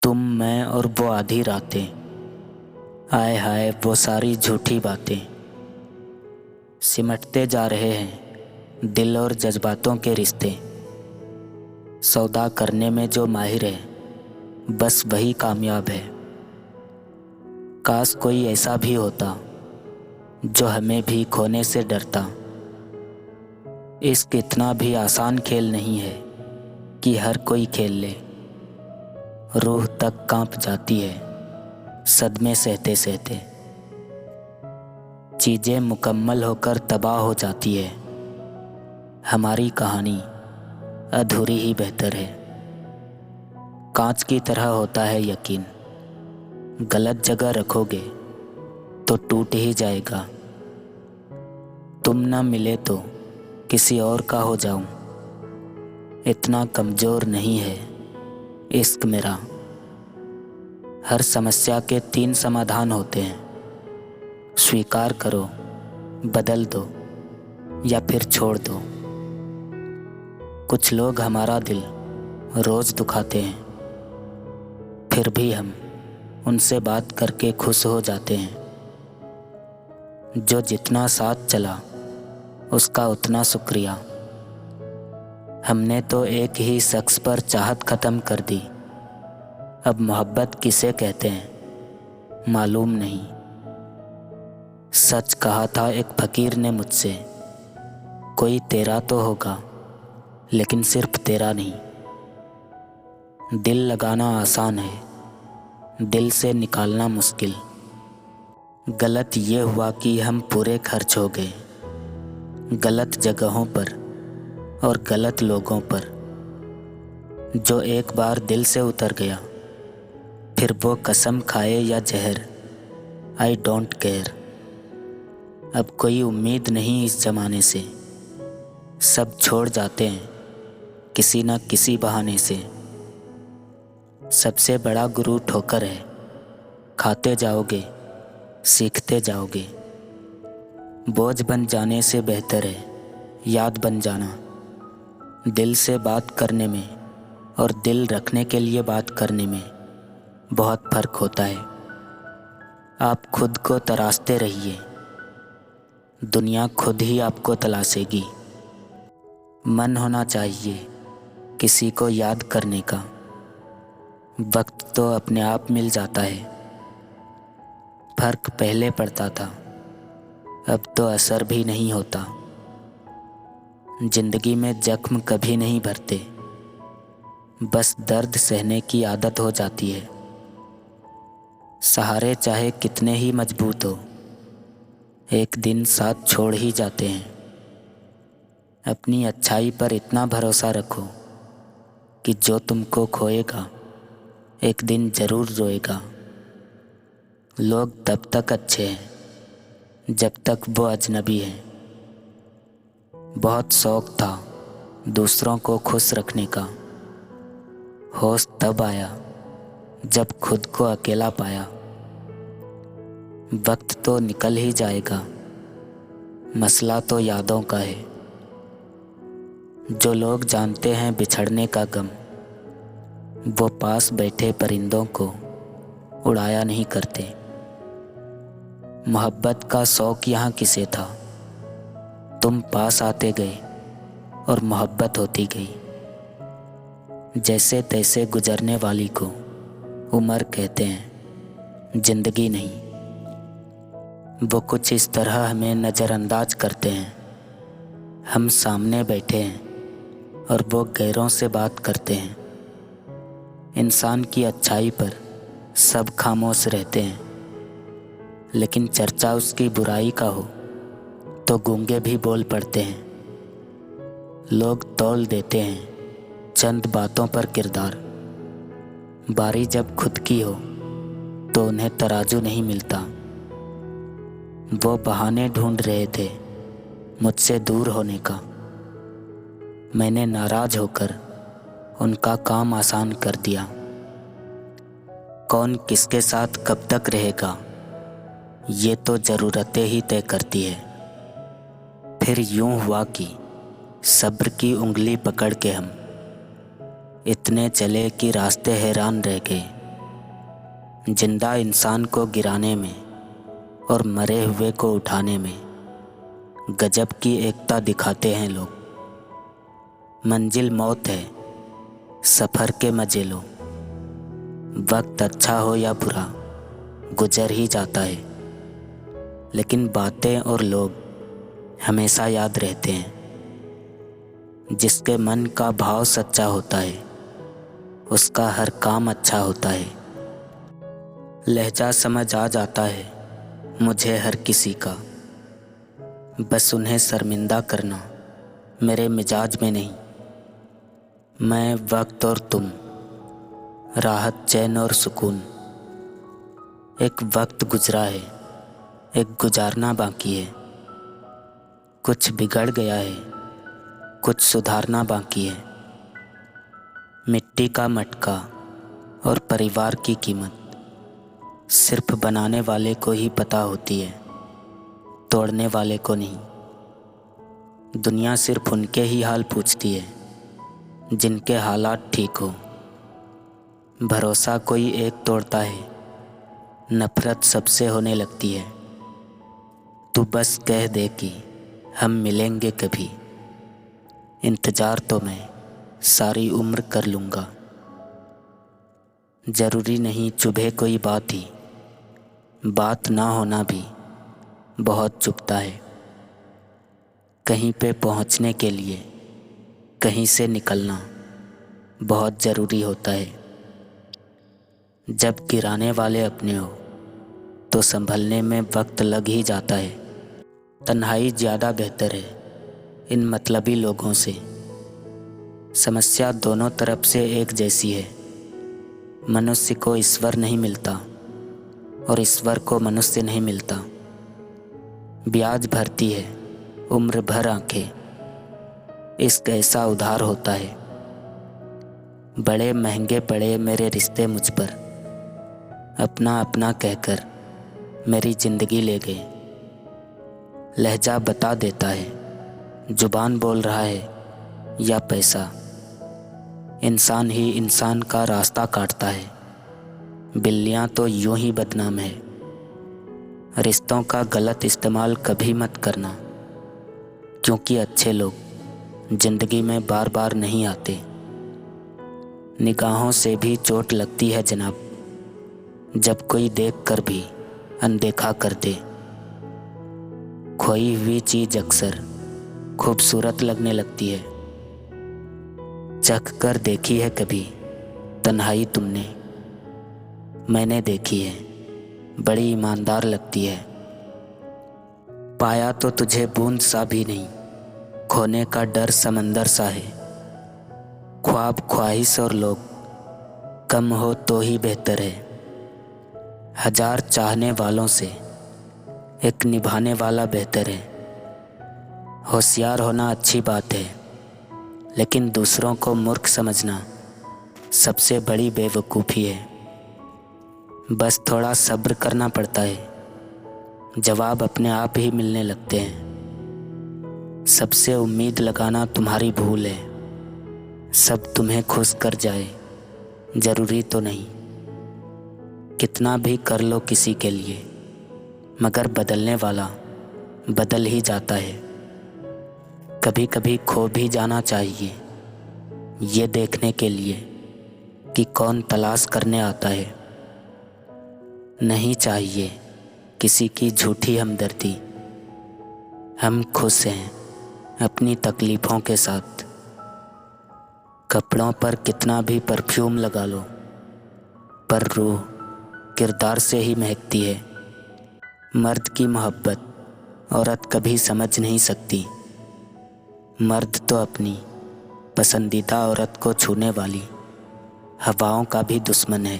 तुम, मैं और वो आधी रातें, आए हाय वो सारी झूठी बातें। सिमटते जा रहे हैं दिल और जज्बातों के रिश्ते। सौदा करने में जो माहिर है बस वही कामयाब है। काश कोई ऐसा भी होता जो हमें भी खोने से डरता। इश्क इतना भी आसान खेल नहीं है कि हर कोई खेल ले। रूह तक कांप जाती है सदमे सहते सहते। चीज़ें मुकम्मल होकर तबाह हो जाती है। हमारी कहानी अधूरी ही बेहतर है। कांच की तरह होता है यकीन, गलत जगह रखोगे तो टूट ही जाएगा। तुम न मिले तो किसी और का हो जाऊं, इतना कमज़ोर नहीं है इश्क मेरा। हर समस्या के 3 समाधान होते हैं, स्वीकार करो, बदल दो या फिर छोड़ दो। कुछ लोग हमारा दिल रोज़ दुखाते हैं, फिर भी हम उनसे बात करके खुश हो जाते हैं। जो जितना साथ चला उसका उतना शुक्रिया। हमने तो एक ही शख्स पर चाहत ख़त्म कर दी, अब मोहब्बत किसे कहते हैं मालूम नहीं। सच कहा था एक फ़कीर ने मुझसे, कोई तेरा तो होगा लेकिन सिर्फ तेरा नहीं। दिल लगाना आसान है, दिल से निकालना मुश्किल। गलत ये हुआ कि हम पूरे खर्च हो गए, गलत जगहों पर और गलत लोगों पर। जो एक बार दिल से उतर गया फिर वो कसम खाए या जहर, आई डोंट केयर। अब कोई उम्मीद नहीं इस ज़माने से, सब छोड़ जाते हैं किसी न किसी बहाने से। सबसे बड़ा गुरु ठोकर है, खाते जाओगे सीखते जाओगे। बोझ बन जाने से बेहतर है याद बन जाना। दिल से बात करने में और दिल रखने के लिए बात करने में बहुत फ़र्क होता है। आप खुद को तराशते रहिए, दुनिया खुद ही आपको तलाशेगी। मन होना चाहिए किसी को याद करने का, वक्त तो अपने आप मिल जाता है। फ़र्क पहले पड़ता था, अब तो असर भी नहीं होता। जिंदगी में जख्म कभी नहीं भरते, बस दर्द सहने की आदत हो जाती है। सहारे चाहे कितने ही मजबूत हो, एक दिन साथ छोड़ ही जाते हैं। अपनी अच्छाई पर इतना भरोसा रखो कि जो तुमको खोएगा एक दिन ज़रूर रोएगा। लोग तब तक अच्छे हैं जब तक वो अजनबी हैं। बहुत शौक़ था दूसरों को खुश रखने का, होश तब आया जब खुद को अकेला पाया। वक्त तो निकल ही जाएगा, मसला तो यादों का है। जो लोग जानते हैं बिछड़ने का गम, वो पास बैठे परिंदों को उड़ाया नहीं करते। मोहब्बत का शौक़ यहाँ किसे था, तुम पास आते गए और मोहब्बत होती गई। जैसे तैसे गुजरने वाली को उम्र कहते हैं, जिंदगी नहीं। वो कुछ इस तरह हमें नज़रअंदाज करते हैं। हम सामने बैठे हैं और वो गैरों से बात करते हैं। इंसान की अच्छाई पर सब खामोश रहते हैं, लेकिन चर्चा उसकी बुराई का हो तो गूंगे भी बोल पड़ते हैं। लोग तौल देते हैं चंद बातों पर किरदार, बारी जब खुद की हो तो उन्हें तराजू नहीं मिलता। वो बहाने ढूंढ रहे थे मुझसे दूर होने का, मैंने नाराज़ होकर उनका काम आसान कर दिया। कौन किसके साथ कब तक रहेगा ये तो ज़रूरतें ही तय करती है। फिर यूं हुआ कि सब्र की उंगली पकड़ के हम इतने चले कि रास्ते हैरान रह गए। जिंदा इंसान को गिराने में और मरे हुए को उठाने में गजब की एकता दिखाते हैं लोग। मंजिल मौत है, सफ़र के मजे लो। वक्त अच्छा हो या बुरा गुजर ही जाता है, लेकिन बातें और लोग हमेशा याद रहते हैं। जिसके मन का भाव सच्चा होता है उसका हर काम अच्छा होता है। लहजा समझ आ जाता है मुझे हर किसी का, बस उन्हें शर्मिंदा करना मेरे मिजाज में नहीं। मैं, वक्त और तुम, राहत, चैन और सुकून। एक वक्त गुजरा है, एक गुजारना बाकी है। कुछ बिगड़ गया है, कुछ सुधारना बाकी है। मिट्टी का मटका और परिवार की कीमत सिर्फ बनाने वाले को ही पता होती है, तोड़ने वाले को नहीं। दुनिया सिर्फ उनके ही हाल पूछती है जिनके हालात ठीक हो। भरोसा कोई एक तोड़ता है, नफरत सबसे होने लगती है। तू बस कह दे कि हम मिलेंगे कभी, इंतज़ार तो मैं सारी उम्र कर लूँगा। ज़रूरी नहीं चुभे कोई बात ही, बात ना होना भी बहुत चुभता है। कहीं पे पहुँचने के लिए कहीं से निकलना बहुत ज़रूरी होता है। जब गिराने वाले अपने हो तो संभलने में वक्त लग ही जाता है। तन्हाई ज़्यादा बेहतर है इन मतलबी लोगों से। समस्या दोनों तरफ से एक जैसी है। मनुष्य को ईश्वर नहीं मिलता और ईश्वर को मनुष्य नहीं मिलता। ब्याज भरती है उम्र भर आंखें, इश्क ऐसा उधार होता है। बड़े महंगे पड़े मेरे रिश्ते मुझ पर, अपना अपना कहकर मेरी ज़िंदगी ले गए। लहजा बता देता है जुबान बोल रहा है या पैसा। इंसान ही इंसान का रास्ता काटता है, बिल्लियाँ तो यूं ही बदनाम है। रिश्तों का गलत इस्तेमाल कभी मत करना, क्योंकि अच्छे लोग ज़िंदगी में बार बार नहीं आते। निगाहों से भी चोट लगती है जनाब, जब कोई देख कर भी अनदेखा कर दे। खोई हुई चीज़ अक्सर खूबसूरत लगने लगती है। चख कर देखी है कभी तन्हाई तुमने? मैंने देखी है, बड़ी ईमानदार लगती है। पाया तो तुझे बूंद सा भी नहीं, खोने का डर समंदर सा है। ख्वाब, ख्वाहिश और लोग कम हो तो ही बेहतर है। हजार चाहने वालों से एक निभाने वाला बेहतर है। होशियार होना अच्छी बात है, लेकिन दूसरों को मूर्ख समझना सबसे बड़ी बेवकूफ़ी है। बस थोड़ा सब्र करना पड़ता है, जवाब अपने आप ही मिलने लगते हैं। सबसे उम्मीद लगाना तुम्हारी भूल है। सब तुम्हें खुश कर जाए ज़रूरी तो नहीं। कितना भी कर लो किसी के लिए, मगर बदलने वाला बदल ही जाता है। कभी कभी खो भी जाना चाहिए, ये देखने के लिए कि कौन तलाश करने आता है। नहीं चाहिए किसी की झूठी हमदर्दी। हम खुश हैं अपनी तकलीफ़ों के साथ। कपड़ों पर कितना भी परफ्यूम लगा लो, पर रूह किरदार से ही महकती है। मर्द की मोहब्बत औरत कभी समझ नहीं सकती। मर्द तो अपनी पसंदीदा औरत को छूने वाली हवाओं का भी दुश्मन है।